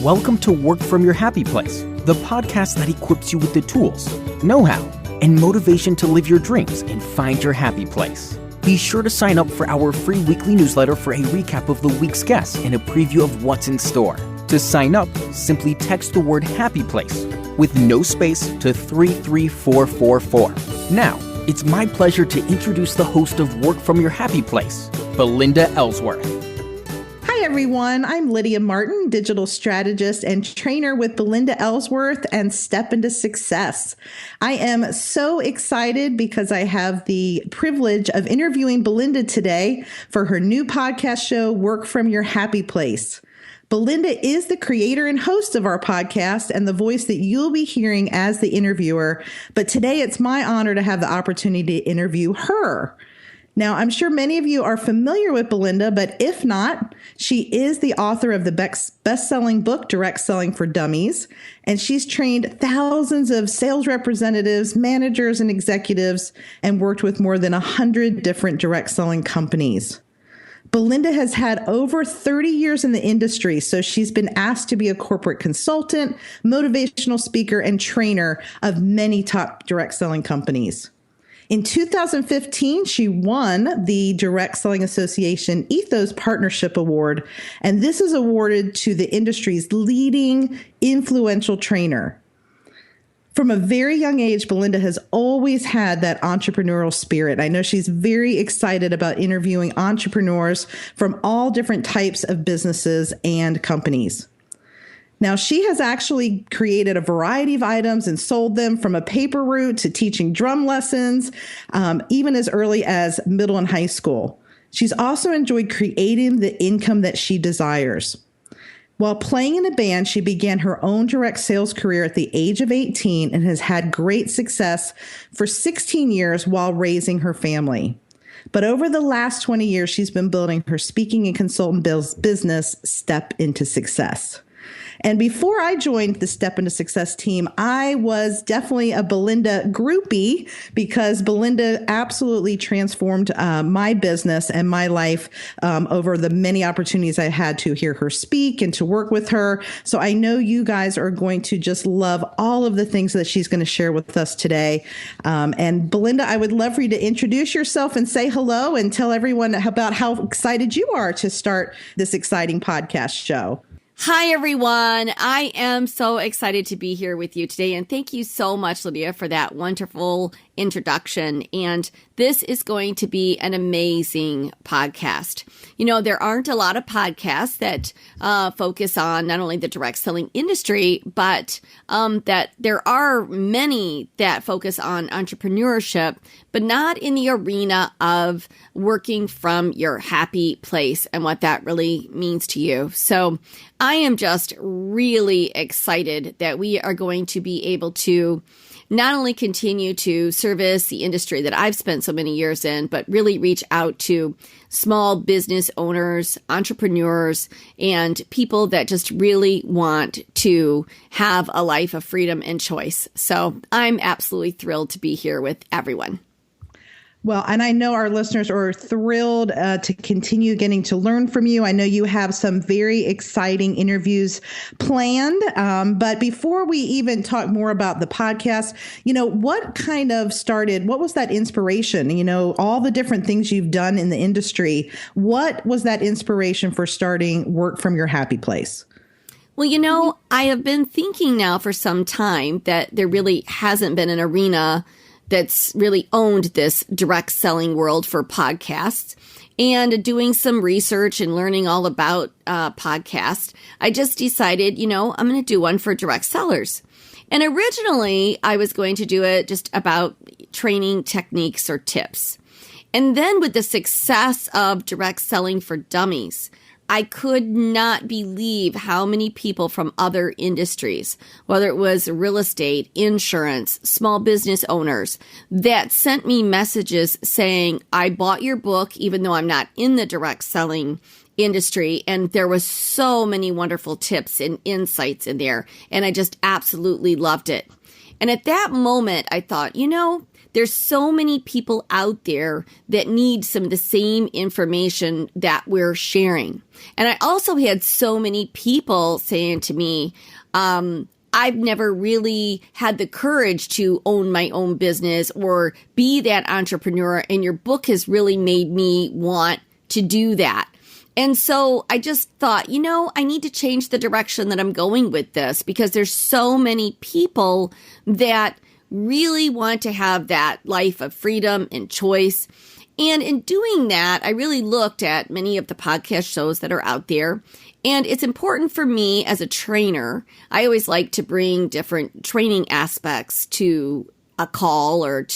Welcome to Work From Your Happy Place, the podcast that equips you with the tools, know-how, and motivation to live your dreams and find your happy place. Be sure to sign up for our free weekly newsletter for a recap of the week's guests and a preview of what's in store. To sign up, simply text the word Happy Place with no space to 33444. Now, it's my pleasure to introduce the host of Work From Your Happy Place, Belinda Ellsworth. Hi, everyone. I'm Lydia Martin, digital strategist and trainer with Belinda Ellsworth and Step Into Success. I am so excited because I have the privilege of interviewing Belinda today for her new podcast show, Work From Your Happy Place. Belinda is the creator and host of our podcast and the voice that you'll be hearing as the interviewer. But today it's my honor to have the opportunity to interview her. Now, I'm sure many of you are familiar with Belinda, but if not, she is the author of the best-selling book, Direct Selling for Dummies, and she's trained thousands of sales representatives, managers, and executives, and worked with more than 100 different direct selling companies. Belinda has had over 30 years in the industry, so she's been asked to be a corporate consultant, motivational speaker, and trainer of many top direct selling companies. In 2015, she won the Direct Selling Association Ethos Partnership Award, and this is awarded to the industry's leading influential trainer. From a very young age, Belinda has always had that entrepreneurial spirit. I know she's very excited about interviewing entrepreneurs from all different types of businesses and companies. Now, she has actually created a variety of items and sold them from a paper route to teaching drum lessons, even as early as middle and high school. She's also enjoyed creating the income that she desires. While playing in a band, she began her own direct sales career at the age of 18 and has had great success for 16 years while raising her family. But over the last 20 years, she's been building her speaking and consultant business, Step Into Success. And before I joined the Step Into Success team, I was definitely a Belinda groupie because Belinda absolutely transformed my business and my life over the many opportunities I had to hear her speak and to work with her. So I know you guys are going to just love all of the things that she's going to share with us today. And Belinda, I would love for you to introduce yourself and say hello and tell everyone about how excited you are to start this exciting podcast show. Hi, everyone. I am so excited to be here with you today. And thank you so much, Lydia, for that wonderful introduction. And this is going to be an amazing podcast. You know, there aren't a lot of podcasts that focus on not only the direct selling industry, but that there are many that focus on entrepreneurship, but not in the arena of working from your happy place and what that really means to you. So I am just really excited that we are going to be able to not only continue to service the industry that I've spent so many years in, but really reach out to small business owners, entrepreneurs, and people that just really want to have a life of freedom and choice. So I'm absolutely thrilled to be here with everyone. Well, and I know our listeners are thrilled to continue getting to learn from you. I know you have some very exciting interviews planned. But before we even talk more about the podcast, you know, what was that inspiration? You know, all the different things you've done in the industry. What was that inspiration for starting Work From Your Happy Place? Well, you know, I have been thinking now for some time that there really hasn't been an arena that's really owned this direct selling world for podcasts. And doing some research and learning all about podcasts, I just decided, you know, I'm going to do one for direct sellers. And originally, I was going to do it just about training techniques or tips. And then with the success of Direct Selling for Dummies, I could not believe how many people from other industries, whether it was real estate, insurance, small business owners, that sent me messages saying, I bought your book, even though I'm not in the direct selling industry. And there was so many wonderful tips and insights in there. And I just absolutely loved it. And at that moment, I thought, you know, there's so many people out there that need some of the same information that we're sharing. And I also had so many people saying to me, I've never really had the courage to own my own business or be that entrepreneur. And your book has really made me want to do that. And so I just thought, I need to change the direction that I'm going with this, because there's so many people that really want to have that life of freedom and choice. And in doing that, I really looked at many of the podcast shows that are out there. And it's important for me as a trainer. I always like to bring different training aspects to a call or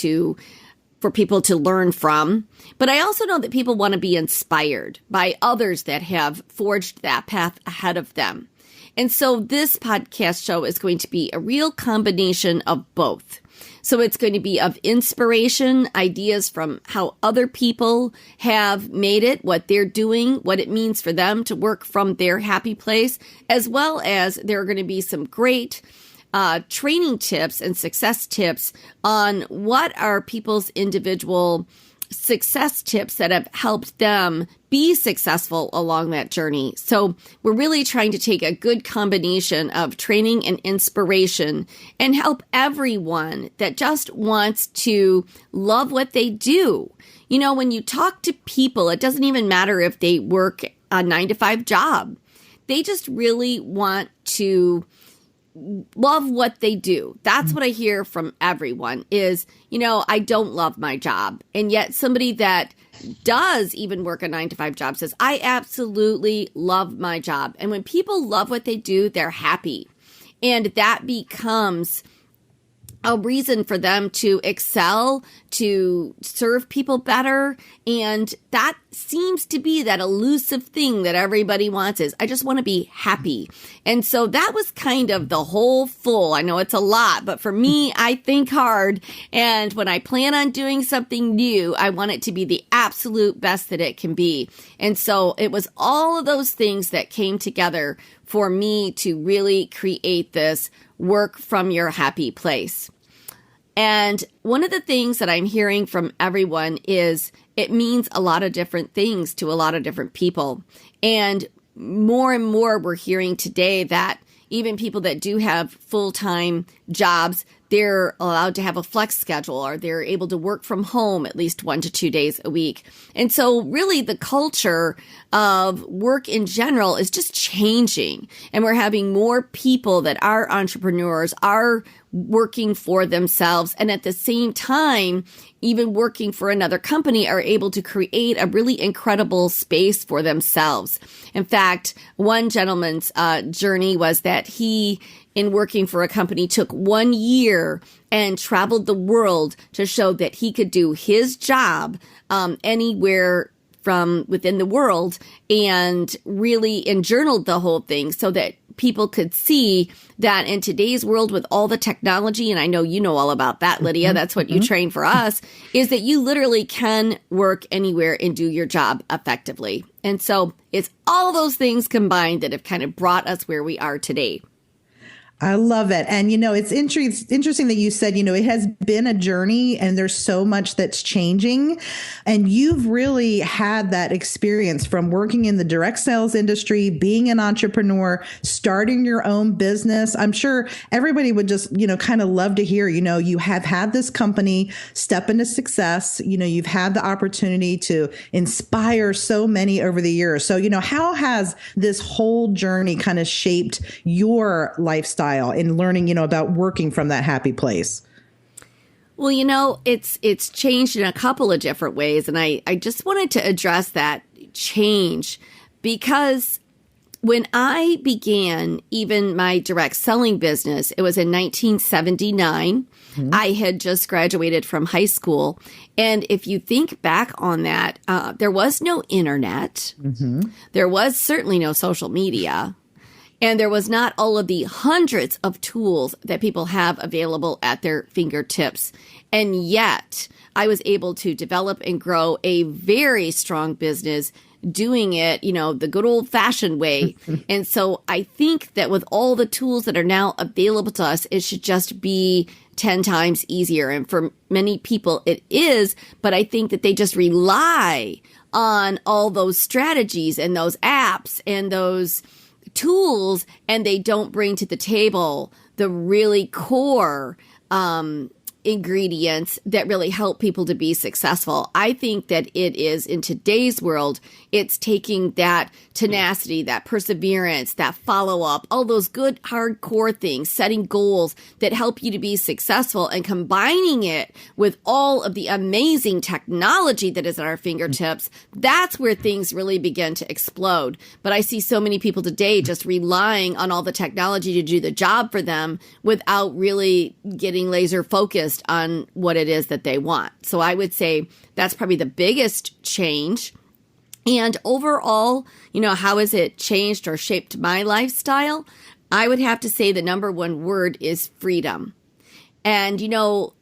for people to learn from. But I also know that people want to be inspired by others that have forged that path ahead of them. And so this podcast show is going to be a real combination of both. So it's going to be of inspiration, ideas from how other people have made it, what they're doing, what it means for them to work from their happy place, as well as there are going to be some great training tips and success tips on what are people's individual success tips that have helped them be successful along that journey. So we're really trying to take a good combination of training and inspiration and help everyone that just wants to love what they do. When you talk to people, it doesn't even matter if they work a 9-to-5 job. They just really want to love what they do. That's what I hear from everyone is, I don't love my job. And yet somebody that does even work a 9-to-5 job says, I absolutely love my job. And when people love what they do, they're happy. And that becomes a reason for them to excel, to serve people better. And that seems to be that elusive thing that everybody wants is, I just want to be happy. And so that was kind of the whole full. I know it's a lot, but for me, I think hard. And when I plan on doing something new, I want it to be the absolute best that it can be. And so it was all of those things that came together for me to really create this work from your happy place. And one of the things that I'm hearing from everyone is it means a lot of different things to a lot of different people. And more we're hearing today that even people that do have full-time jobs, they're allowed to have a flex schedule or they're able to work from home at least 1 to 2 days a week. And so really the culture of work in general is just changing. And we're having more people that are entrepreneurs, are working for themselves, and at the same time, even working for another company, are able to create a really incredible space for themselves. In fact, one gentleman's journey was that he, in working for a company, took 1 year and traveled the world to show that he could do his job anywhere from within the world, and journaled the whole thing so that people could see that in today's world with all the technology, and I know you know all about that, Lydia, that's what you train for us, is that you literally can work anywhere and do your job effectively. And so it's all those things combined that have kind of brought us where we are today. I love it. And, it's interesting that you said, it has been a journey and there's so much that's changing. And you've really had that experience from working in the direct sales industry, being an entrepreneur, starting your own business. I'm sure everybody would just, kind of love to hear, you have had this company step into success. You've had the opportunity to inspire so many over the years. So, how has this whole journey kind of shaped your lifestyle in learning, about working from that happy place? Well, it's changed in a couple of different ways. And I just wanted to address that change because when I began even my direct selling business, it was in 1979. I had just graduated from high school. And if you think back on that, there was no internet. There was certainly no social media. And there was not all of the hundreds of tools that people have available at their fingertips. And yet I was able to develop and grow a very strong business doing it, the good old fashioned way. And so I think that with all the tools that are now available to us, it should just be 10 times easier. And for many people it is, but I think that they just rely on all those strategies and those apps and those tools, and they don't bring to the table the really core ingredients that really help people to be successful. I think that it is, in today's world, it's taking that tenacity, that perseverance, that follow-up, all those good hardcore things, setting goals that help you to be successful, and combining it with all of the amazing technology that is at our fingertips. That's where things really begin to explode. But I see so many people today just relying on all the technology to do the job for them without really getting laser focused on what it is that they want. So I would say that's probably the biggest change. And overall, how has it changed or shaped my lifestyle? I would have to say the number one word is freedom. And,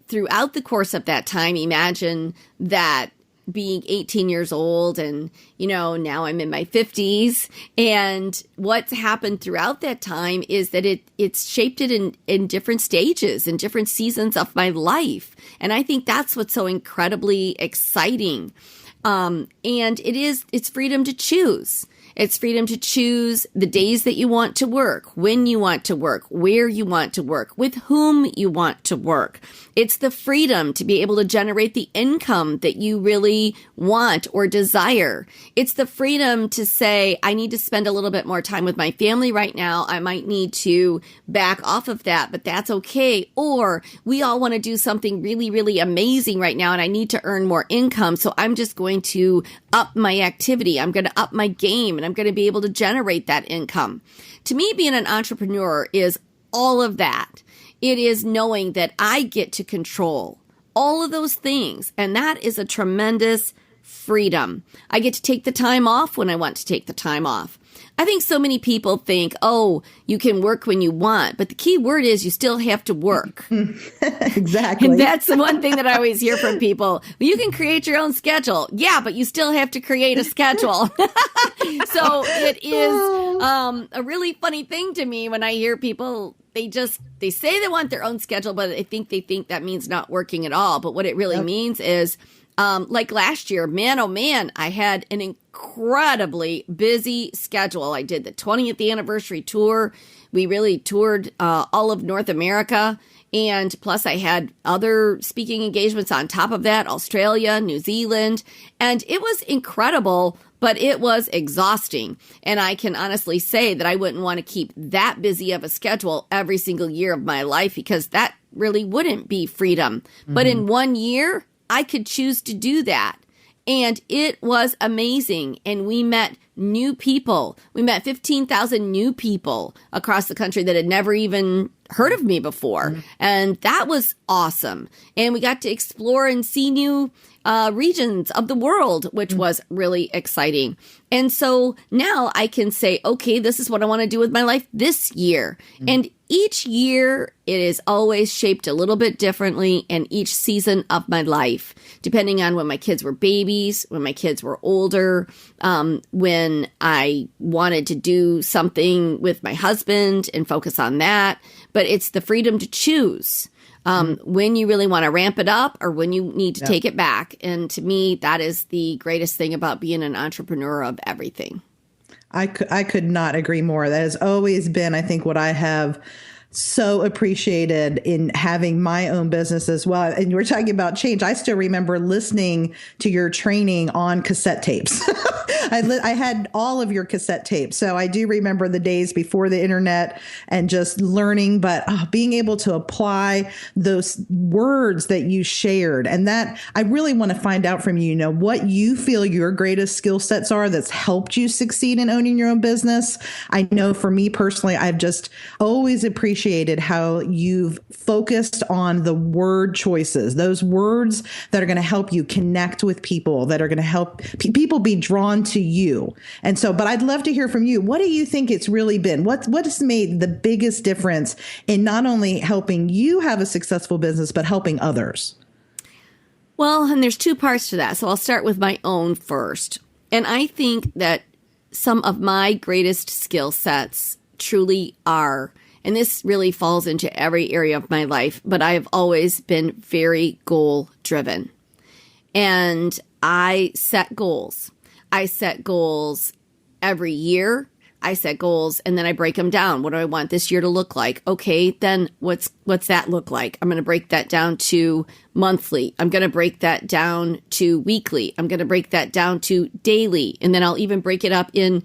throughout the course of that time, imagine that being 18 years old and, now I'm in my 50s. And what's happened throughout that time is that it's shaped it in different stages and different seasons of my life. And I think that's what's so incredibly exciting. And it's freedom to choose. It's freedom to choose the days that you want to work, when you want to work, where you want to work, with whom you want to work. It's the freedom to be able to generate the income that you really want or desire. It's the freedom to say, I need to spend a little bit more time with my family right now. I might need to back off of that, but that's okay. Or we all want to do something really, really amazing right now, and I need to earn more income. So I'm just going to up my activity. I'm going to up my game, and I'm going to be able to generate that income. To me, being an entrepreneur is all of that. It is knowing that I get to control all of those things, and that is a tremendous freedom. I get to take the time off when I want to take the time off. I think so many people think, oh, you can work when you want, but the key word is you still have to work. Exactly. And that's the one thing that I always hear from people. Well, you can create your own schedule. Yeah, but you still have to create a schedule. So it is a really funny thing to me when I hear people, they say they want their own schedule, but I think they think that means not working at all. But what it really means is, like last year, man, oh man, I had an incredibly busy schedule. I did the 20th anniversary tour. We really toured all of North America. And plus I had other speaking engagements on top of that, Australia, New Zealand. And it was incredible, but it was exhausting. And I can honestly say that I wouldn't want to keep that busy of a schedule every single year of my life, because that really wouldn't be freedom. Mm-hmm. But in 1 year, I could choose to do that. And it was amazing. And we met new people. We met 15,000 new people across the country that had never even heard of me before. Mm-hmm. And that was awesome. And we got to explore and see new regions of the world, which was really exciting. And so now I can say, okay, this is what I want to do with my life this year. Mm-hmm. And each year, it is always shaped a little bit differently in each season of my life, depending on when my kids were babies, when my kids were older, when I wanted to do something with my husband and focus on that. But it's the freedom to choose when you really want to ramp it up or when you need to take it back. And to me, that is the greatest thing about being an entrepreneur of everything. I could not agree more. That has always been, I think, what I have so appreciated in having my own business as well. And you were talking about change. I still remember listening to your training on cassette tapes. I had all of your cassette tapes. So I do remember the days before the internet and just learning, but being able to apply those words that you shared. And that I really want to find out from you, what you feel your greatest skill sets are that's helped you succeed in owning your own business. I know for me personally, I've just always appreciated how you've focused on the word choices, those words that are going to help you connect with people, that are going to help people be drawn to you. And so, but I'd love to hear from you. What do you think it's really been? What has made the biggest difference in not only helping you have a successful business, but helping others? Well, and there's two parts to that. So I'll start with my own first. And I think that some of my greatest skill sets truly are, and this really falls into every area of my life, but I have always been very goal driven. And I set goals. I set goals every year. I set goals and then I break them down. What do I want this year to look like? Okay, then what's that look like? I'm going to break that down to monthly. I'm going to break that down to weekly. I'm going to break that down to daily. And then I'll even break it up in,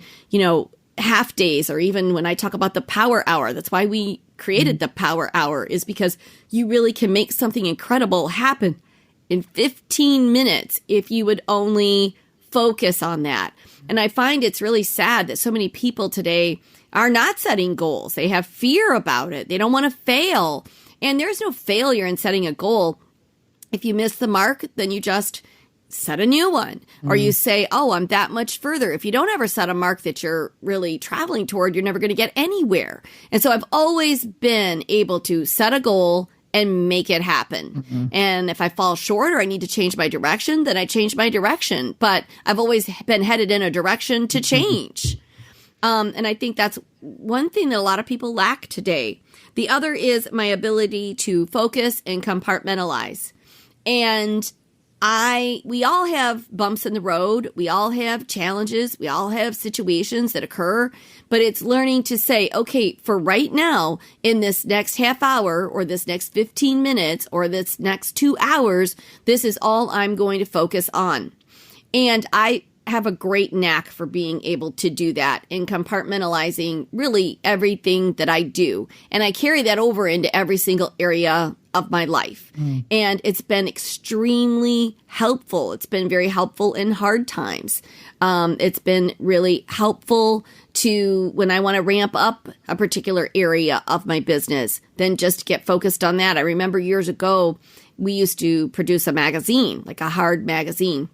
half days, or even when I talk about the power hour. That's why we created the power hour, is because you really can make something incredible happen in 15 minutes if you would only focus on that. And I find it's really sad that so many people today are not setting goals. They have fear about it. They don't want to fail. And there's no failure in setting a goal. If you miss the mark, then you just set a new one. Or you say, oh, I'm that much further. If you don't ever set a mark that you're really traveling toward, you're never going to get anywhere. And so I've always been able to set a goal and make it happen. And if I fall short or I need to change my direction, then I change my direction. But I've always been headed in a direction to change. And I think that's one thing that a lot of people lack today. The other is my ability to focus and compartmentalize. And we all have bumps in the road. We all have challenges. We all have situations that occur, but it's learning to say, okay, for right now, in this next half hour or this next 15 minutes or this next 2 hours, this is all I'm going to focus on. And I have a great knack for being able to do that and compartmentalizing really everything that I do. And I carry that over into every single area of my life. And it's been extremely helpful. It's been very helpful in hard times. It's been really helpful to when I want to ramp up a particular area of my business, then just get focused on that. I remember years ago, we used to produce a magazine, like a hard magazine.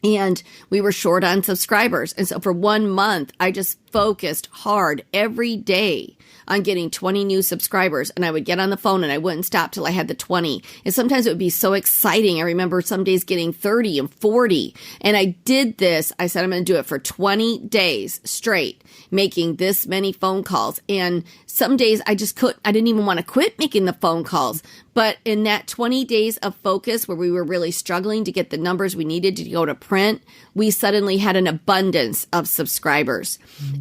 And we were short on subscribers. And so for 1 month, I just focused hard every day on getting 20 new subscribers. And I would get on the phone and I wouldn't stop till I had the 20. And sometimes it would be so exciting. I remember some days getting 30 and 40. And I did this. I said, I'm going to do it for 20 days straight, making this many phone calls. And some days I didn't even want to quit making the phone calls. But in that 20 days of focus where we were really struggling to get the numbers we needed to go to print, we suddenly had an abundance of subscribers.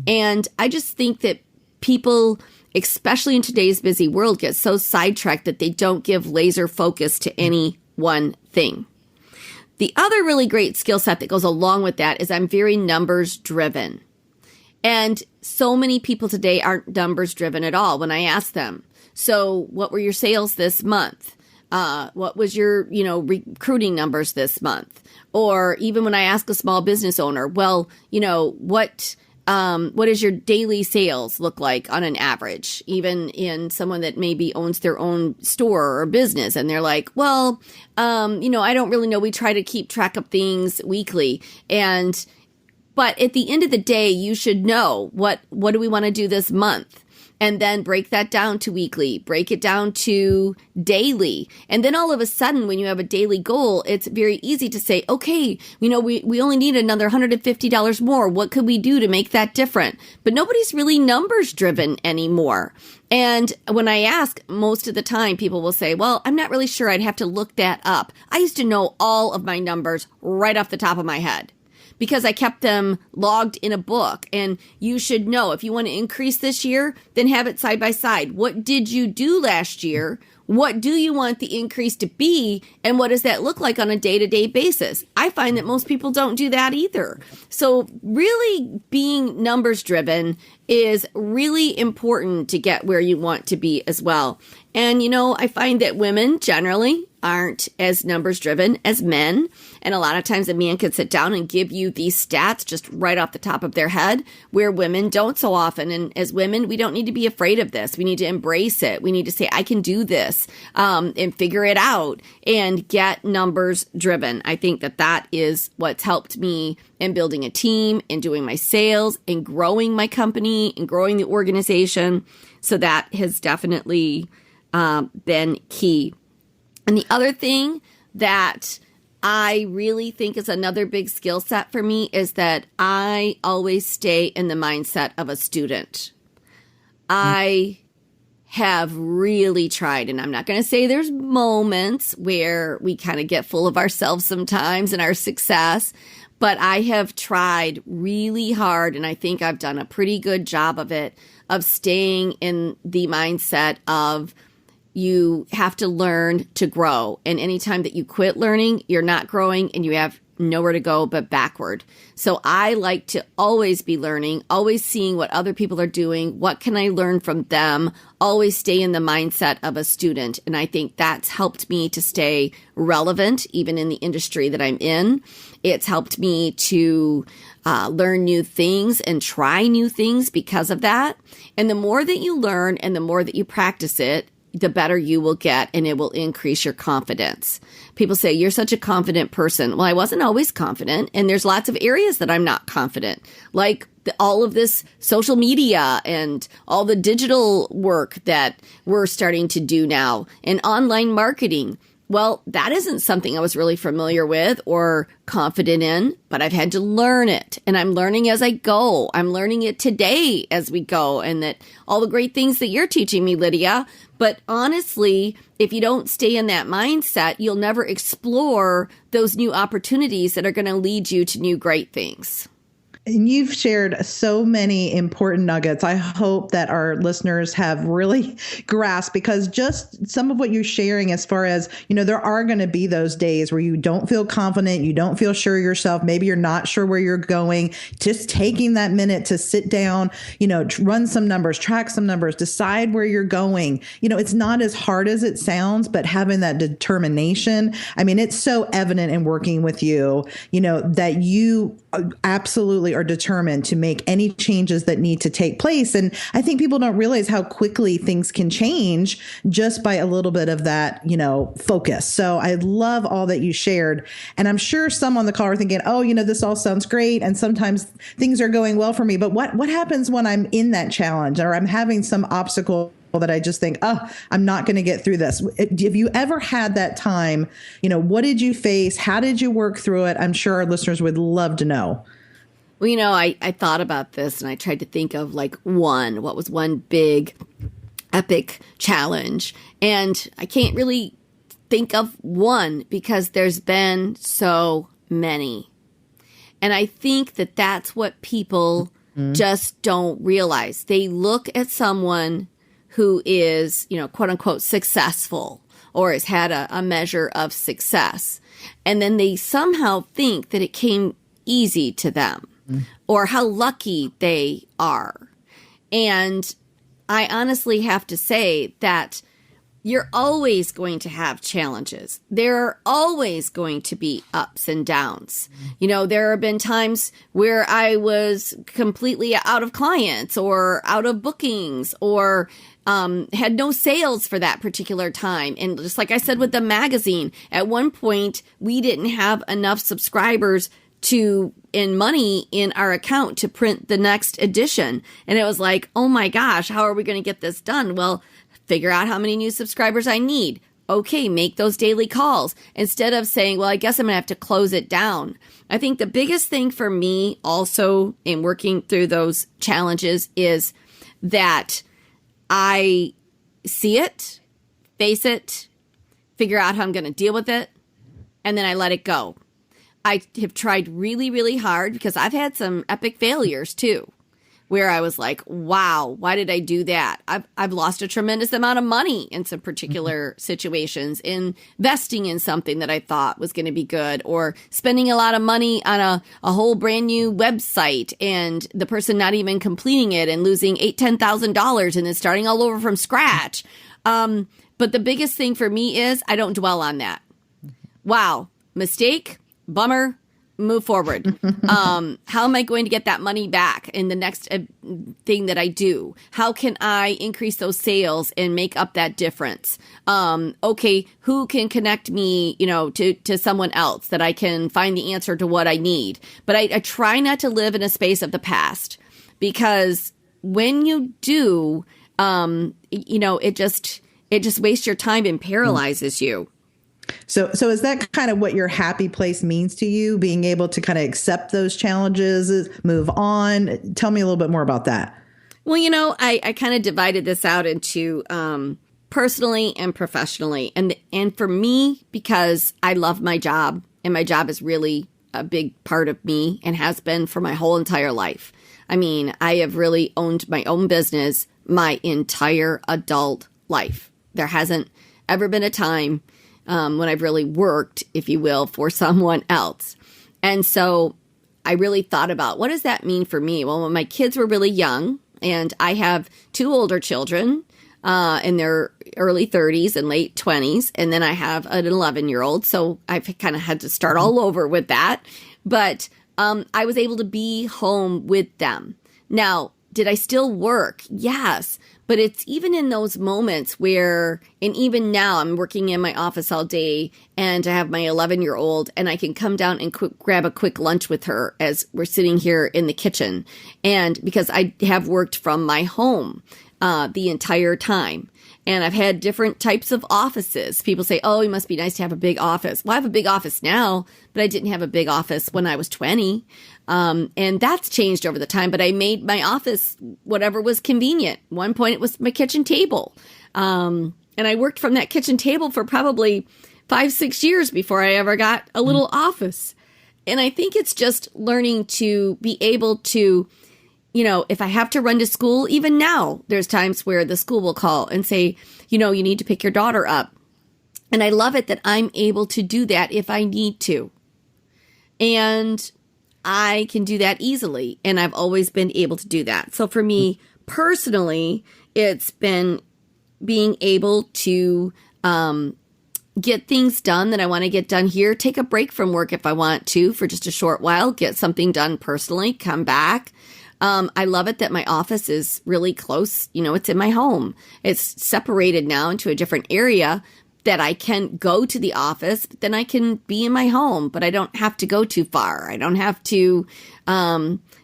And I just think that people, especially in today's busy world, get so sidetracked that they don't give laser focus to any one thing. The other really great skill set that goes along with that is I'm very numbers driven. And so many people today aren't numbers driven at all when I ask them. So what were your sales this month? What was your, recruiting numbers this month? Or even when I ask a small business owner, well, what does your daily sales look like on an average? Even in someone that maybe owns their own store or business. And they're like, well, I don't really know. We try to keep track of things weekly. But at the end of the day, you should know what do we want to do this month? And then break that down to weekly, break it down to daily. And then all of a sudden, when you have a daily goal, it's very easy to say, okay, we only need another $150 more. What could we do to make that different? But nobody's really numbers driven anymore. And when I ask, most of the time people will say, well, I'm not really sure. I'd have to look that up. I used to know all of my numbers right off the top of my head, because I kept them logged in a book. And you should know, if you want to increase this year, then have it side by side. What did you do last year? What do you want the increase to be? And what does that look like on a day-to-day basis? I find that most people don't do that either. So really being numbers driven is really important to get where you want to be as well. And, I find that women generally aren't as numbers driven as men. And a lot of times a man could sit down and give you these stats just right off the top of their head, where women don't so often. And as women, we don't need to be afraid of this. We need to embrace it. We need to say, I can do this, and figure it out and get numbers driven. I think that is what's helped me in building a team and doing my sales and growing my company and growing the organization. So that has definitely been key. And the other thing that I really think is another big skill set for me is that I always stay in the mindset of a student. I have really tried, and I'm not going to say there's moments where we kind of get full of ourselves sometimes and our success, but I have tried really hard, and I think I've done a pretty good job of it, of staying in the mindset of you have to learn to grow. And anytime that you quit learning, you're not growing and you have nowhere to go but backward. So I like to always be learning, always seeing what other people are doing. What can I learn from them? Always stay in the mindset of a student. And I think that's helped me to stay relevant, even in the industry that I'm in. It's helped me to learn new things and try new things because of that. And the more that you learn and the more that you practice it, the better you will get, and it will increase your confidence. People say, you're such a confident person. Well, I wasn't always confident, and there's lots of areas that I'm not confident, like all of this social media and all the digital work that we're starting to do now, and online marketing. Well, that isn't something I was really familiar with or confident in, but I've had to learn it, and I'm learning as I go. I'm learning it today as we go, and that all the great things that you're teaching me, Lydia. But honestly, if you don't stay in that mindset, you'll never explore those new opportunities that are going to lead you to new great things. And you've shared so many important nuggets. I hope that our listeners have really grasped, because just some of what you're sharing as far as, there are going to be those days where you don't feel confident, you don't feel sure yourself, maybe you're not sure where you're going. Just taking that minute to sit down, run some numbers, track some numbers, decide where you're going. It's not as hard as it sounds, but having that determination, it's so evident in working with you, that you absolutely are determined to make any changes that need to take place. And I think people don't realize how quickly things can change just by a little bit of that, focus. So I love all that you shared. And I'm sure some on the call are thinking, oh, this all sounds great. And sometimes things are going well for me. But what happens when I'm in that challenge or I'm having some obstacle that I just think, oh, I'm not going to get through this? Have you ever had that time? What did you face? How did you work through it? I'm sure our listeners would love to know. Well, I thought about this and I tried to think of what was one big epic challenge. And I can't really think of one because there's been so many. And I think that that's what people just don't realize. They look at someone who is, quote unquote, successful or has had a measure of success. And then they somehow think that it came easy to them or how lucky they are. And I honestly have to say that you're always going to have challenges. There are always going to be ups and downs. There have been times where I was completely out of clients or out of bookings or had no sales for that particular time. And just like I said with the magazine, at one point, we didn't have enough subscribers in money in our account to print the next edition. And it was like, oh my gosh, how are we going to get this done? Well, figure out how many new subscribers I need. Okay, make those daily calls instead of saying, well, I guess I'm going to have to close it down. I think the biggest thing for me also in working through those challenges is that I see it, face it, figure out how I'm going to deal with it, and then I let it go. I have tried really, really hard because I've had some epic failures too, where I was like, wow, why did I do that? I've lost a tremendous amount of money in some particular situations, investing in something that I thought was going to be good, or spending a lot of money on a whole brand new website and the person not even completing it and losing $10,000 and then starting all over from scratch. But the biggest thing for me is I don't dwell on that. Wow, mistake, bummer, move forward. How am I going to get that money back in the next thing that I do? How can I increase those sales and make up that difference? Okay, who can connect me, to someone else that I can find the answer to what I need? But I try not to live in a space of the past, because when you do, it just wastes your time and paralyzes you. So is that kind of what your happy place means to you? Being able to kind of accept those challenges, move on? Tell me a little bit more about that. Well, I kind of divided this out into personally and professionally. And for me, because I love my job, and my job is really a big part of me and has been for my whole entire life. I mean, I have really owned my own business my entire adult life. There hasn't ever been a time when I've really worked, if you will, for someone else. And so I really thought about, what does that mean for me? Well, when my kids were really young, and I have two older children in their early 30s and late 20s, and then I have an 11-year-old. So I've kind of had to start all over with that. But I was able to be home with them. Now, did I still work? Yes. But it's even in those moments where, and even now I'm working in my office all day and I have my 11-year-old and I can come down and grab a quick lunch with her as we're sitting here in the kitchen. And because I have worked from my home the entire time. And I've had different types of offices. People say, oh, it must be nice to have a big office. Well, I have a big office now, but I didn't have a big office when I was 20. And that's changed over the time. But I made my office whatever was convenient. One point, it was my kitchen table. And I worked from that kitchen table for probably 5-6 years before I ever got a little office. And I think it's just learning to be able to, if I have to run to school, even now, there's times where the school will call and say, you need to pick your daughter up. And I love it that I'm able to do that if I need to. And I can do that easily. And I've always been able to do that. So for me personally, it's been being able to get things done that I want to get done here, take a break from work if I want to for just a short while, get something done personally, come back. I love it that my office is really close. It's in my home. It's separated now into a different area that I can go to the office, but then I can be in my home, but I don't have to go too far. I don't have to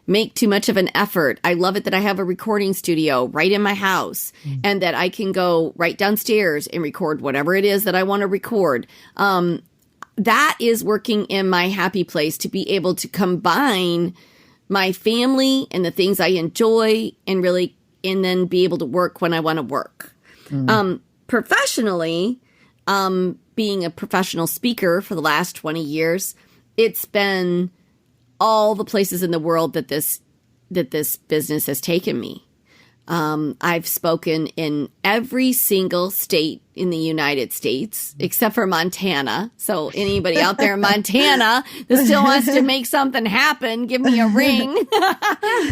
make too much of an effort. I love it that I have a recording studio right in my house and that I can go right downstairs and record whatever it is that I want to record. That is working in my happy place, to be able to combine my family and the things I enjoy and then be able to work when I want to work. Professionally, being a professional speaker for the last 20 years, it's been all the places in the world that this business has taken me. I've spoken in every single state in the United States, except for Montana. So anybody out there in Montana that still wants to make something happen, give me a ring.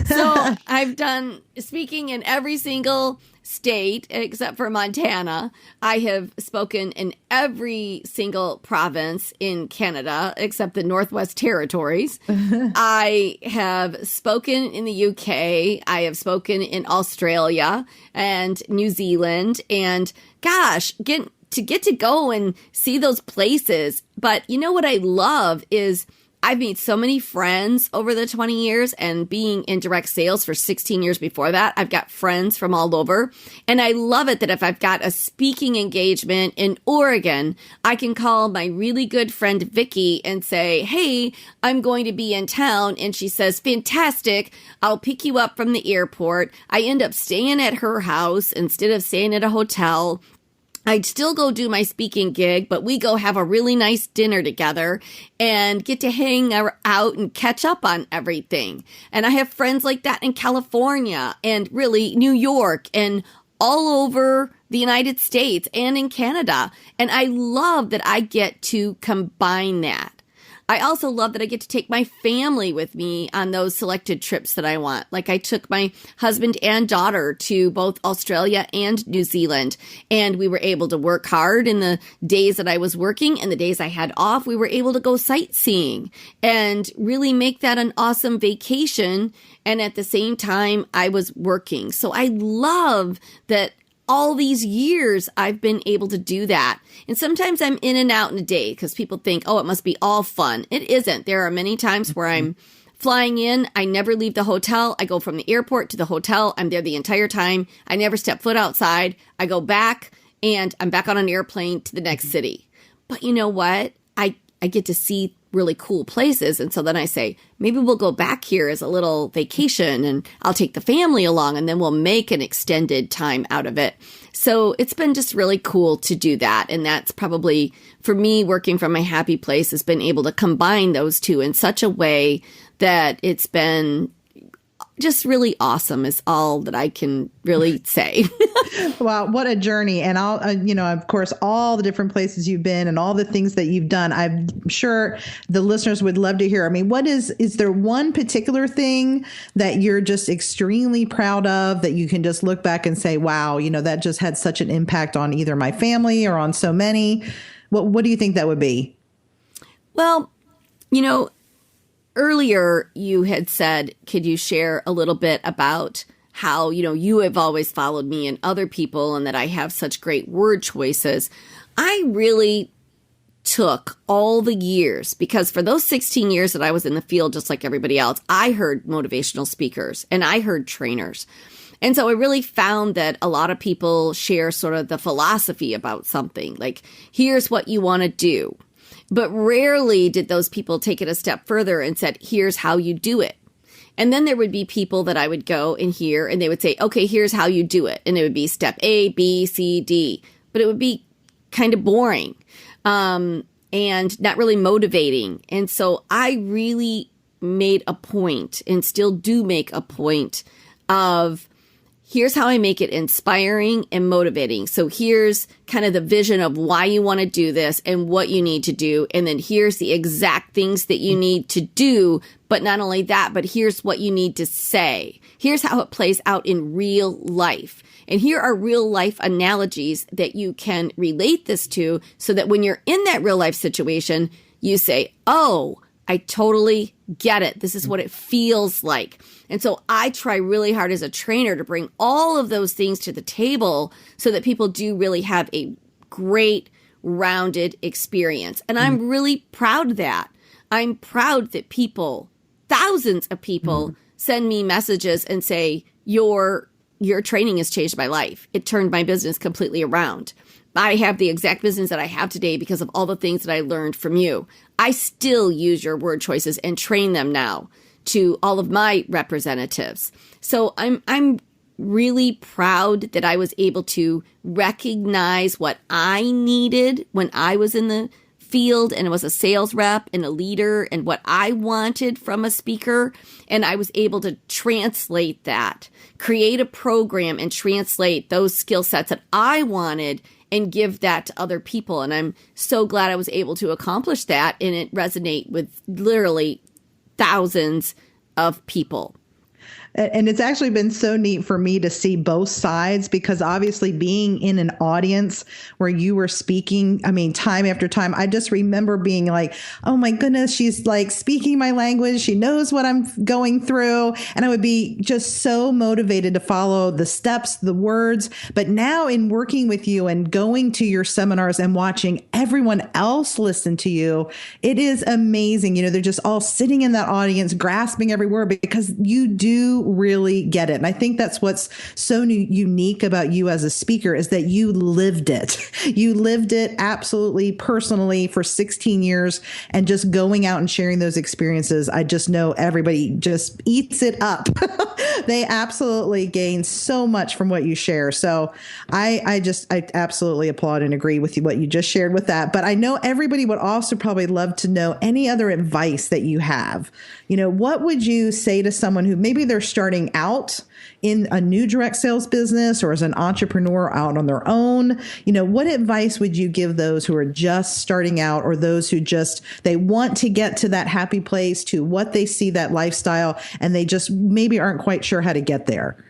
So I've done speaking in every single state except for Montana. I have spoken in every single province in Canada except the Northwest Territories. I have spoken in the UK. I have spoken in Australia and New Zealand. And gosh, get to go and see those places. But what I love is I've made so many friends over the 20 years, and being in direct sales for 16 years before that, I've got friends from all over. And I love it that if I've got a speaking engagement in Oregon, I can call my really good friend Vicky and say, hey, I'm going to be in town. And she says, fantastic. I'll pick you up from the airport. I end up staying at her house instead of staying at a hotel. I'd still go do my speaking gig, but we go have a really nice dinner together and get to hang out and catch up on everything. And I have friends like that in California and really New York and all over the United States and in Canada. And I love that I get to combine that. I also love that I get to take my family with me on those selected trips that I want. Like I took my husband and daughter to both Australia and New Zealand, and we were able to work hard in the days that I was working, and the days I had off, we were able to go sightseeing and really make that an awesome vacation. And at the same time, I was working. So I love that all these years I've been able to do that. And sometimes I'm in and out in a day because people think, oh, it must be all fun. It isn't. There are many times where I'm flying in. I never leave the hotel. I go from the airport to the hotel. I'm there the entire time. I never step foot outside. I go back and I'm back on an airplane to the next city. but you know what? I get to see really cool places. And so then I say, maybe we'll go back here as a little vacation and I'll take the family along and then we'll make an extended time out of it. So it's been just really cool to do that. And that's probably, for me, working from my happy place has been able to combine those two in such a way that it's been just really awesome is all that I can really say. Wow, what a journey. And I'll, of course, all the different places you've been and all the things that you've done. I'm sure the listeners would love to hear. I mean, is there one particular thing that you're just extremely proud of that you can just look back and say, wow, that just had such an impact on either my family or on so many? What do you think that would be? Well, earlier you had said, could you share a little bit about how, you have always followed me and other people and that I have such great word choices. I really took all the years, because for those 16 years that I was in the field, just like everybody else, I heard motivational speakers and I heard trainers. And so I really found that a lot of people share sort of the philosophy about something, like, here's what you want to do. But rarely did those people take it a step further and said, here's how you do it. And then there would be people that I would go and hear and they would say, okay, here's how you do it. And it would be step A, B, C, D. But it would be kind of boring and not really motivating. And so I really made a point and still do make a point of, here's how I make it inspiring and motivating. So here's kind of the vision of why you want to do this and what you need to do. And then here's the exact things that you need to do. But not only that, but here's what you need to say. Here's how it plays out in real life. And here are real life analogies that you can relate this to so that when you're in that real life situation, you say, oh, I totally get it. This is what it feels like. And so I try really hard as a trainer to bring all of those things to the table so that people do really have a great rounded experience. And I'm really proud of that. I'm proud that people, thousands of people, send me messages and say, your training has changed my life. It turned my business completely around. I have the exact business that I have today because of all the things that I learned from you. I still use your word choices and train them now to all of my representatives. So I'm really proud that I was able to recognize what I needed when I was in the field and was a sales rep and a leader and what I wanted from a speaker. And I was able to translate that, create a program and translate those skill sets that I wanted and give that to other people. And I'm so glad I was able to accomplish that and it resonate with literally thousands of people. And it's actually been so neat for me to see both sides, because obviously being in an audience where you were speaking, I mean, time after time, I just remember being like, oh my goodness, she's like speaking my language. She knows what I'm going through. And I would be just so motivated to follow the steps, the words. But now in working with you and going to your seminars and watching everyone else listen to you, it is amazing. They're just all sitting in that audience, grasping every word because you do really get it. And I think that's what's so unique about you as a speaker is that you lived it. You lived it absolutely personally for 16 years and just going out and sharing those experiences. I just know everybody just eats it up. They absolutely gain so much from what you share. So I absolutely applaud and agree with you, what you just shared with that. But I know everybody would also probably love to know any other advice that you have. What would you say to someone who maybe they're starting out in a new direct sales business or as an entrepreneur out on their own? What advice would you give those who are just starting out or those who they want to get to that happy place, to what they see that lifestyle, and they just maybe aren't quite sure how to get there?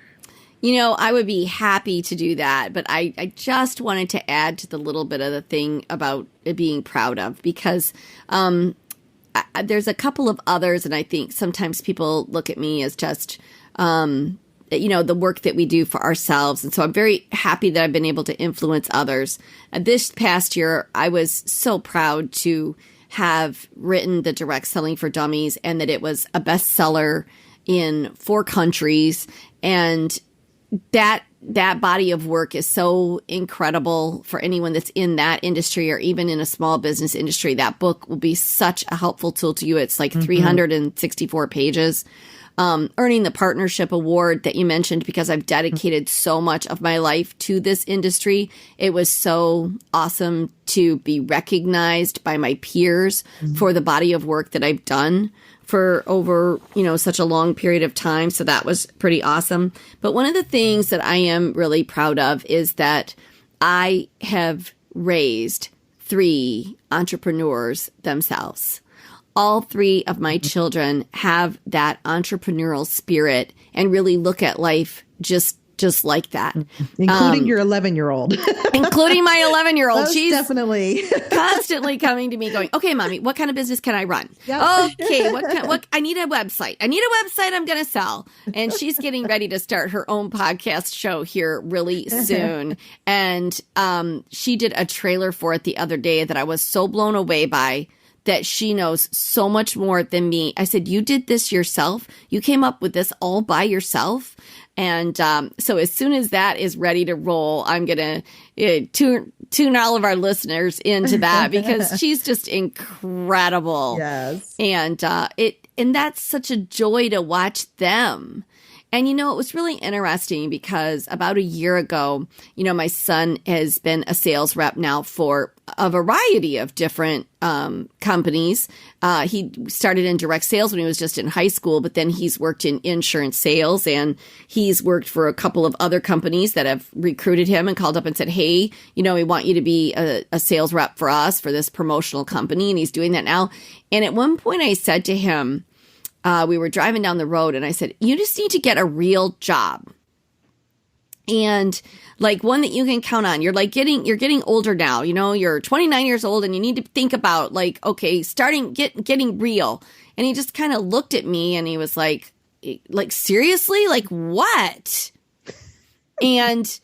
I would be happy to do that, but I just wanted to add to the little bit of the thing about it being proud of, because there's a couple of others, and I think sometimes people look at me as just, the work that we do for ourselves. And so I'm very happy that I've been able to influence others. This past year, I was so proud to have written the Direct Selling for Dummies and that it was a bestseller in 4 countries. And that that body of work is so incredible for anyone that's in that industry or even in a small business industry. That book will be such a helpful tool to you. It's like 364 pages. Earning the partnership award that you mentioned, because I've dedicated so much of my life to this industry. It was so awesome to be recognized by my peers for the body of work that I've done for over, such a long period of time. So that was pretty awesome. But one of the things that I am really proud of is that I have raised 3 entrepreneurs themselves. All 3 of my children have that entrepreneurial spirit and really look at life just like that. Including your 11-year-old. Including my 11-year-old. She's definitely constantly coming to me going, okay, Mommy, what kind of business can I run? Yep. Okay, what I need a website. I'm going to sell. And she's getting ready to start her own podcast show here really soon. And she did a trailer for it the other day that I was so blown away by, that she knows so much more than me. I said, you did this yourself? You came up with this all by yourself? And so as soon as that is ready to roll, I'm going to tune all of our listeners into that, because she's just incredible. Yes. And that's such a joy to watch them. And, it was really interesting because about a year ago, my son has been a sales rep now for a variety of different companies. He started in direct sales when he was just in high school, but then he's worked in insurance sales, and he's worked for a couple of other companies that have recruited him and called up and said, hey, we want you to be a sales rep for us for this promotional company. And he's doing that now. And at one point I said to him, we were driving down the road, and I said, you just need to get a real job. And like one that you can count on. You're getting older now, you're 29 years old, and you need to think about like, okay, getting real. And he just kind of looked at me and he was like, seriously? Like what? And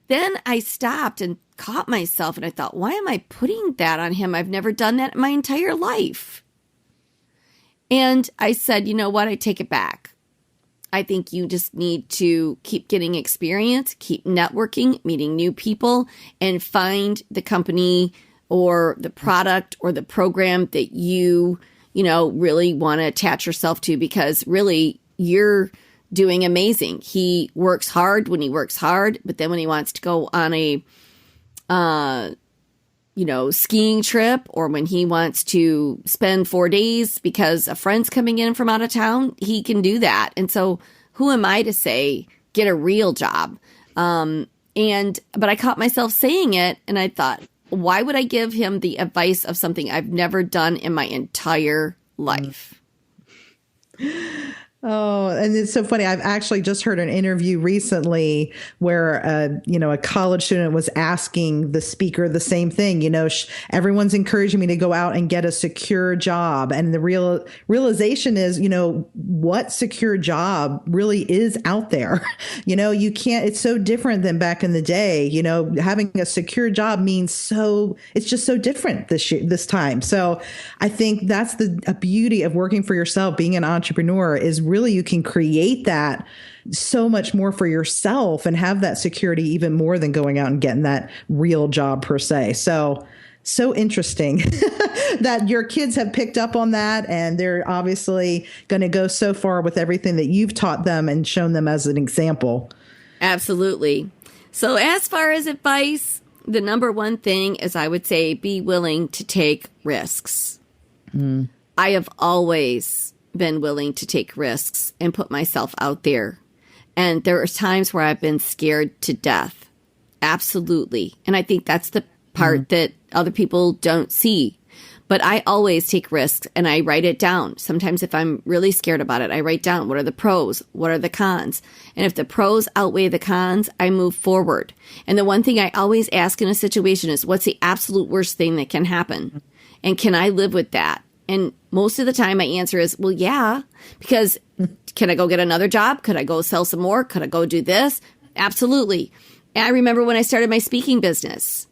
then I stopped and caught myself, and I thought, why am I putting that on him? I've never done that in my entire life. And I said, you know what? I take it back. I think you just need to keep getting experience, keep networking, meeting new people, and find the company or the product or the program that you really want to attach yourself to, because really you're doing amazing. He works hard when he works hard, but then when he wants to go on a skiing trip, or when he wants to spend 4 days because a friend's coming in from out of town, he can do that. And so who am I to say, get a real job? But I caught myself saying it, and I thought, why would I give him the advice of something I've never done in my entire life? Oh, and it's so funny. I've actually just heard an interview recently where, a college student was asking the speaker the same thing. Everyone's encouraging me to go out and get a secure job. And the realization is, what secure job really is out there. You can't, it's so different than back in the day. Having a secure job means it's just so different this time. So I think that's a beauty of working for yourself, being an entrepreneur, is really you can create that so much more for yourself and have that security even more than going out and getting that real job per se. So interesting that your kids have picked up on that, and they're obviously going to go so far with everything that you've taught them and shown them as an example. Absolutely. So as far as advice, the number one thing is, I would say, be willing to take risks. I have always been willing to take risks and put myself out there. And there are times where I've been scared to death. Absolutely. And I think that's the part that other people don't see. But I always take risks and I write it down. Sometimes if I'm really scared about it, I write down what are the pros, what are the cons. And if the pros outweigh the cons, I move forward. And the one thing I always ask in a situation is, what's the absolute worst thing that can happen? And can I live with that? And most of the time my answer is, well, yeah, because can I go get another job? Could I go sell some more? Could I go do this? Absolutely. And I remember when I started my speaking business,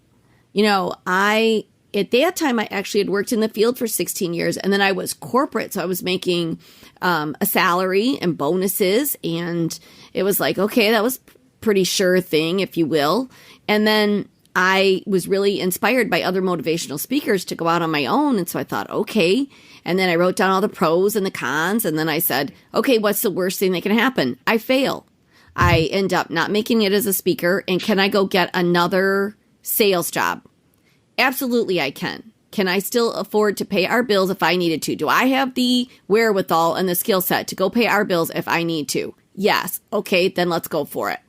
at that time, I actually had worked in the field for 16 years, and then I was corporate. So I was making a salary and bonuses, and it was like, okay, that was pretty sure thing, if you will. And then I was really inspired by other motivational speakers to go out on my own. And so I thought, okay. And then I wrote down all the pros and the cons. And then I said, okay, what's the worst thing that can happen? I fail. I end up not making it as a speaker. And can I go get another sales job? Absolutely, I can. Can I still afford to pay our bills if I needed to? Do I have the wherewithal and the skill set to go pay our bills if I need to? Yes. Okay, then let's go for it.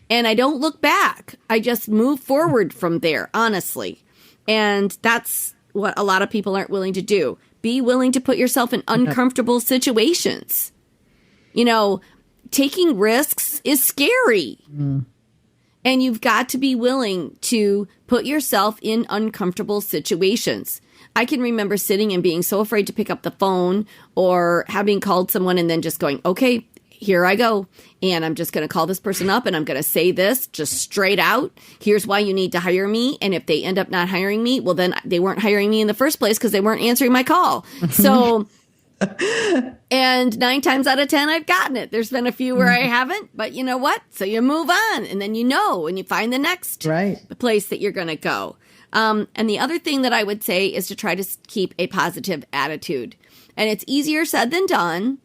And I don't look back. I just move forward from there, honestly. And that's what a lot of people aren't willing to do. Be willing to put yourself in uncomfortable situations. You know, taking risks is scary. And you've got to be willing to put yourself in uncomfortable situations. I can remember sitting and being so afraid to pick up the phone or having called someone and then just going, okay, here I go. And I'm just going to call this person up and I'm going to say this just straight out. Here's why you need to hire me. And if they end up not hiring me, well, then they weren't hiring me in the first place because they weren't answering my call. So, and 9 times out of 10, I've gotten it. There's been a few where I haven't, but you know what? So you move on and then you know, and you find the next place that you're going to go. And the other thing that I would say is to try to keep a positive attitude. And it's easier said than done.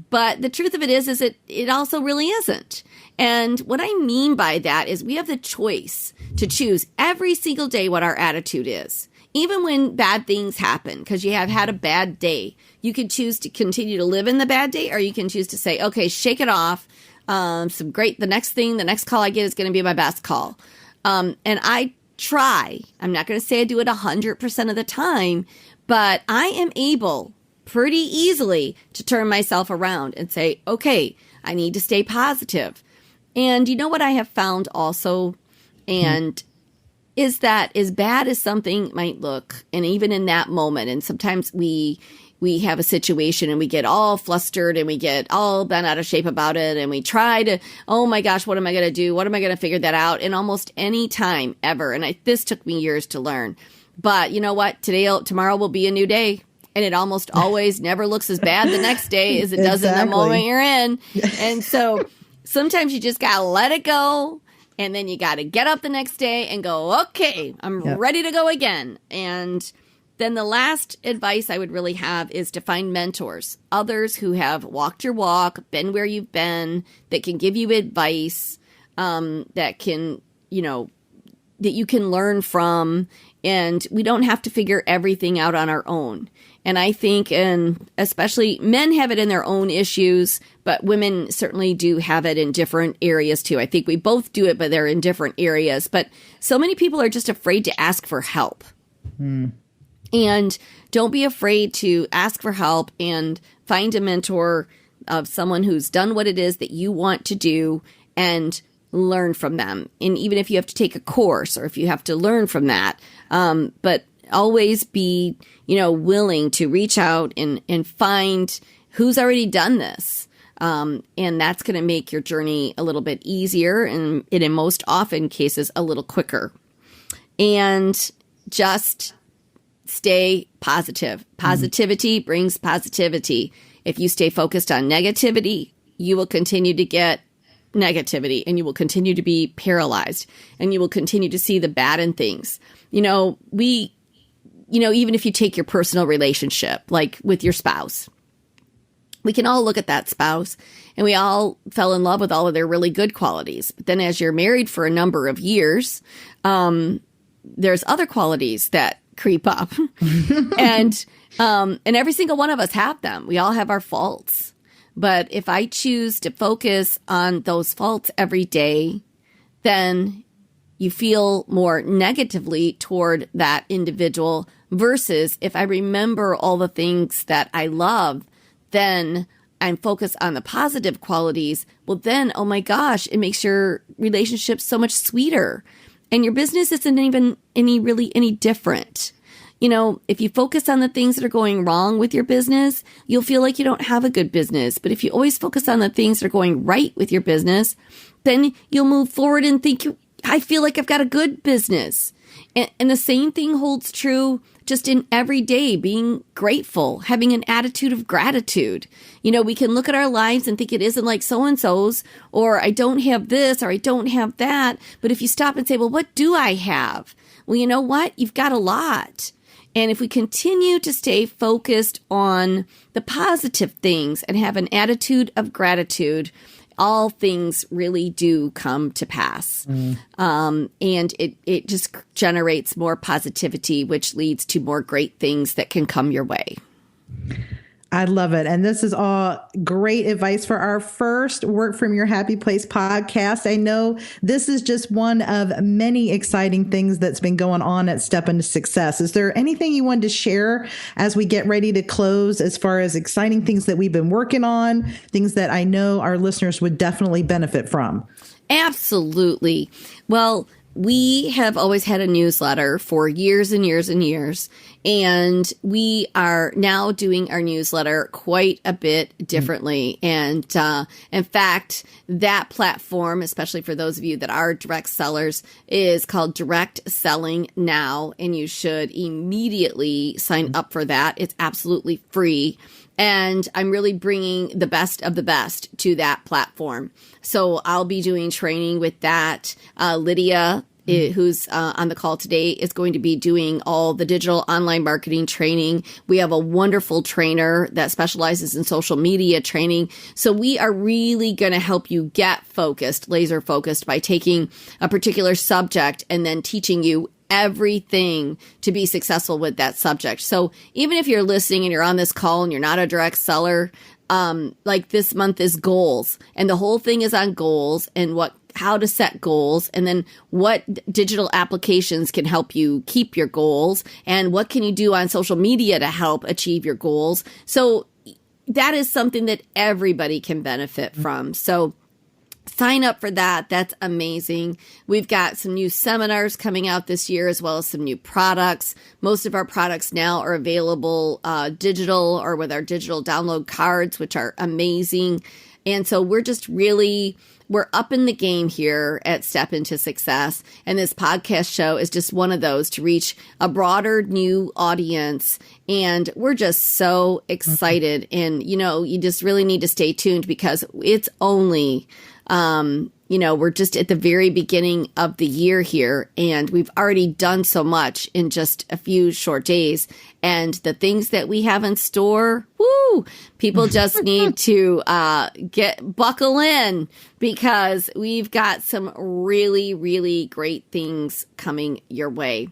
But the truth of it is it also really isn't. And what I mean by that is we have the choice to choose every single day what our attitude is. Even when bad things happen, because you have had a bad day, you can choose to continue to live in the bad day, or you can choose to say, okay, shake it off. The next call I get is going to be my best call. And I try. I'm not going to say I do it 100% of the time, but I am able pretty easily to turn myself around and say, okay, I need to stay positive. And you know what I have found also, and is that as bad as something might look, and even in that moment, and sometimes we have a situation and we get all flustered and we get all bent out of shape about it and we try to, oh my gosh, what am I going to do? What am I going to figure that out? In almost any time ever. And this took me years to learn. But you know what? Tomorrow will be a new day. And it almost always never looks as bad the next day as it does in the moment you're in. And so sometimes you just got to let it go. And then you got to get up the next day and go, okay, I'm ready to go again. And then the last advice I would really have is to find mentors, others who have walked your walk, been where you've been, that can give you advice, that can, that you can learn from. And we don't have to figure everything out on our own. And I think, and especially men have it in their own issues, but women certainly do have it in different areas too. I think we both do it, but they're in different areas. But so many people are just afraid to ask for help. And don't be afraid to ask for help and find a mentor of someone who's done what it is that you want to do and learn from them. And even if you have to take a course or if you have to learn from that, but always be, willing to reach out and find who's already done this. And that's going to make your journey a little bit easier and in most often cases, a little quicker. And just stay positive. Positivity brings positivity. If you stay focused on negativity, you will continue to get negativity and you will continue to be paralyzed and you will continue to see the bad in things. Even if you take your personal relationship, like with your spouse, we can all look at that spouse and we all fell in love with all of their really good qualities. But then as you're married for a number of years, there's other qualities that creep up and every single one of us have them. We all have our faults. But if I choose to focus on those faults every day, then you feel more negatively toward that individual versus if I remember all the things that I love, then I'm focused on the positive qualities. Well, then, oh my gosh, it makes your relationship so much sweeter. And your business isn't even any different. If you focus on the things that are going wrong with your business, you'll feel like you don't have a good business. But if you always focus on the things that are going right with your business, then you'll move forward and think I feel like I've got a good business. And the same thing holds true just in every day, being grateful, having an attitude of gratitude. We can look at our lives and think it isn't like so-and-so's, or I don't have this, or I don't have that. But if you stop and say, well, what do I have? Well, you know what? You've got a lot. And if we continue to stay focused on the positive things and have an attitude of gratitude, all things really do come to pass. And it just generates more positivity, which leads to more great things that can come your way. I love it. And this is all great advice for our first Work From Your Happy Place podcast. I know this is just one of many exciting things that's been going on at Step Into Success. Is there anything you wanted to share as we get ready to close as far as exciting things that we've been working on, things that I know our listeners would definitely benefit from? Absolutely. Well, we have always had a newsletter for years and years and years, and we are now doing our newsletter quite a bit differently. And in fact, that platform, especially for those of you that are direct sellers, is called Direct Selling Now, and you should immediately sign up for that. It's absolutely free. And I'm really bringing the best of the best to that platform. So I'll be doing training with that. Lydia, who's on the call today, is going to be doing all the digital online marketing training. We have a wonderful trainer that specializes in social media training. So we are really going to help you get focused, laser focused, by taking a particular subject and then teaching you everything to be successful with that subject. So even if you're listening and you're on this call and you're not a direct seller, like this month is goals, and the whole thing is on goals and how to set goals, and then what digital applications can help you keep your goals, and what can you do on social media to help achieve your goals. So that is something that everybody can benefit from. So sign up for that. That's amazing. We've got some new seminars coming out this year, as well as some new products. Most of our products now are available digital or with our digital download cards, which are amazing. And so we're up in the game here at Step Into Success. And this podcast show is just one of those to reach a broader new audience. And we're just so excited. And, you just really need to stay tuned, because it's only, we're just at the very beginning of the year here, and we've already done so much in just a few short days. And the things that we have in store, people just need to buckle in, because we've got some really, really great things coming your way.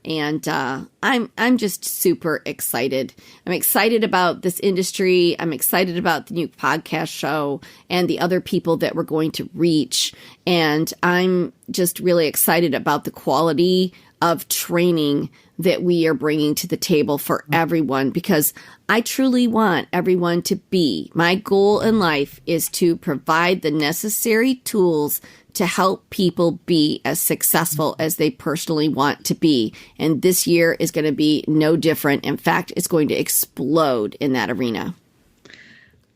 And I'm just super excited. I'm excited about this industry. I'm excited about the new podcast show and the other people that we're going to reach. And I'm just really excited about the quality of training that we are bringing to the table for everyone, because I truly want everyone to be. My goal in life is to provide the necessary tools to help people be as successful as they personally want to be. And this year is going to be no different. In fact, it's going to explode in that arena.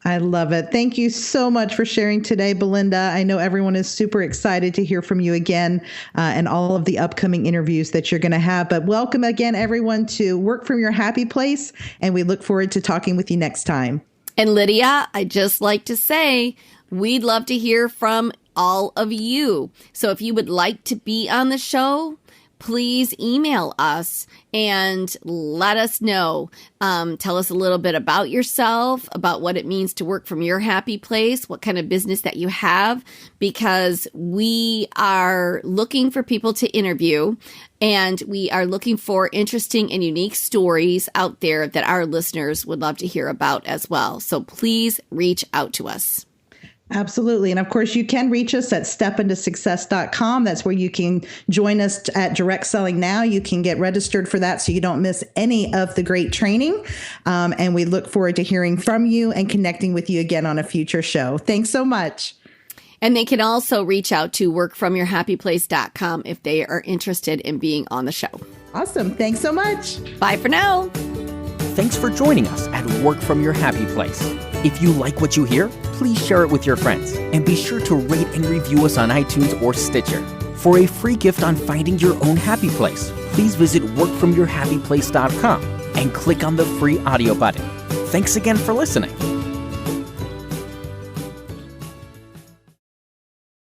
I love it. Thank you so much for sharing today, Belinda. I know everyone is super excited to hear from you again and all of the upcoming interviews that you're going to have. But welcome again, everyone, to Work From Your Happy Place. And we look forward to talking with you next time. And Lydia, I'd just like to say, we'd love to hear from all of you. So if you would like to be on the show, please email us and let us know. Tell us a little bit about yourself, about what it means to work from your happy place, what kind of business that you have, because we are looking for people to interview, and we are looking for interesting and unique stories out there that our listeners would love to hear about as well. So please reach out to us. Absolutely. And of course, you can reach us at stepintosuccess.com. That's where you can join us at Direct Selling Now. You can get registered for that so you don't miss any of the great training. And we look forward to hearing from you and connecting with you again on a future show. Thanks so much. And they can also reach out to workfromyourhappyplace.com if they are interested in being on the show. Awesome. Thanks so much. Bye for now. Thanks for joining us at Work From Your Happy Place. If you like what you hear, please share it with your friends, and be sure to rate and review us on iTunes or Stitcher. For a free gift on finding your own happy place, please visit workfromyourhappyplace.com and click on the free audio button. Thanks again for listening.